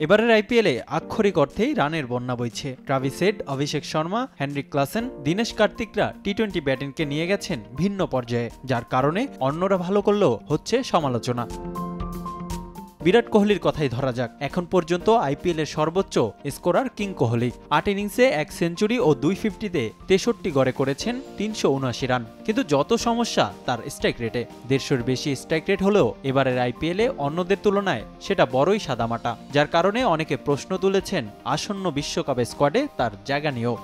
এবারের আইপিএলে আক্ষরিক অর্থেই রানের বন্যা বইছে। Travis head, Abhishek Sharma, Henrique Klaasen, Dinesh কার্তিকরা টি-20 ব্যাটিংকে নিয়ে গেছেন ভিন্ন পর্যায়ে, যার কারণে অন্যরা ভালো করলেও হচ্ছে সমালোচনা। বিরাট কোহলির কথাই ধরা যাক। এখন পর্যন্ত আইপিএলের সর্বোচ্চ স্কোরার কিং কোহলি। ৮ ইনিংসে ১ সেঞ্চুরি ও ২ ফিফটিতে ৬৩ গড়ে করেছেন ৩৭৯ রান। কিন্তু যত সমস্যা তার স্ট্রাইক রেটে। ১৫০-র বেশি স্ট্রাইক রেট হলেও এবারের আইপিএলে অন্যদের তুলনায় সেটা বড়ই সাদামাটা, যার কারণে অনেকে প্রশ্ন তুলেছেন আসন্ন বিশ্বকাপের স্কোয়াডে তার জায়গা নিয়েও।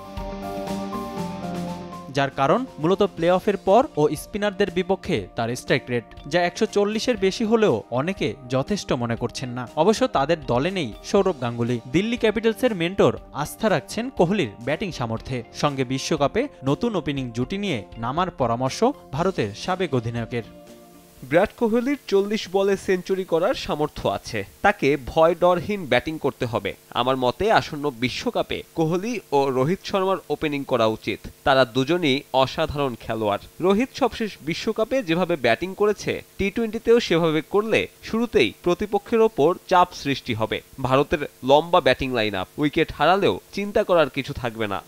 যার কারণ মূলত প্লে অফের পর ও স্পিনারদের বিপক্ষে তার স্ট্রাইক রেট, যা ১৪০-এর বেশি হলেও অনেকে যথেষ্ট মনে করছেন না। অবশ্য তাদের দলে নেই সৌরভ গাঙ্গুলি। দিল্লি ক্যাপিটালসের মেন্টর আস্থা রাখছেন কোহলির ব্যাটিং সামর্থ্যে। সঙ্গে বিশ্বকাপে নতুন ওপেনিং জুটি নিয়ে নামার পরামর্শ ভারতের সাবেক অধিনায়কের। বিরাট কোহলির ৪০ বলে সেঞ্চুরি করার সামর্থ্য আছে। তাকে ভয় ডরহীন ব্যাটিং করতে হবে। আমার মতে আসন্ন বিশ্বকাপে কোহলি ও রোহিত শর্মার ওপেনিং করা উচিত। তারা দুজনই অসাধারণ খেলোয়াড়। রোহিত সবশেষ বিশ্বকাপে যেভাবে ব্যাটিং করেছে, টি-20তেও সেভাবে করলে শুরুতেই প্রতিপক্ষের ওপর চাপ সৃষ্টি হবে। ভারতের লম্বা ব্যাটিং লাইন আপ, উইকেট হারালেও চিন্তা করার কিছু থাকবে না।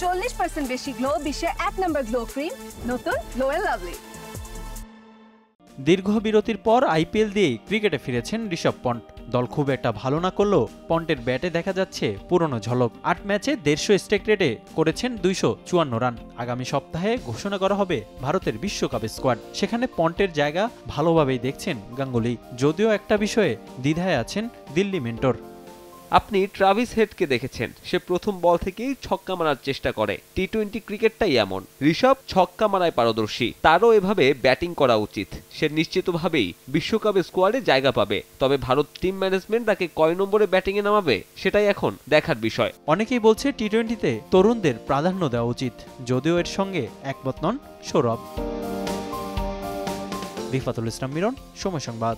40% বেশি গ্লো, বিশ্বের ১ নম্বর গ্লো ক্রিম, নতুন গ্লো এন্ড লাভলি। দীর্ঘ বিরতির পর আইপিএল দিয়েই ক্রিকেটে ফিরেছেন ঋষভ পন্ট। দল খুব একটা ভালো না করলেও পন্টের ব্যাটে দেখা যাচ্ছে পুরনো ঝলক। ৮ ম্যাচে ১৫০ স্ট্রাইক রেটে করেছেন ২৫৪ রান। আগামী সপ্তাহে ঘোষণা করা হবে ভারতের বিশ্বকাপের স্কোয়াড। সেখানে পন্টের জায়গা ভালোভাবেই দেখছেন গাঙ্গুলি, যদিও একটা বিষয়ে দ্বিধায় আছেন দিল্লি মেন্টর। আপনি ট্রাভিস হেডকে দেখেছেন, সে প্রথম বল থেকেই ছক্কা মারার চেষ্টা করে। টি-20 ক্রিকেটটাই এমন। ঋষভ ছক্কা মারায় পারদর্শী, তারও এভাবে ব্যাটিং করা উচিত। সে নিশ্চিতভাবেই বিশ্বকাপের স্কোয়াডে জায়গা পাবে। তবে ভারত টিম ম্যানেজমেন্ট তাকে কয় নম্বরে ব্যাটিংয়ে নামাবে সেটাই এখন দেখার বিষয়। অনেকেই বলছে টি-20তে তরুণদের প্রাধান্য দেওয়া উচিত, যদিও এর সঙ্গে একমত নন সৌরভ। রিফাতুল ইসলাম মিরন, সময় সংবাদ।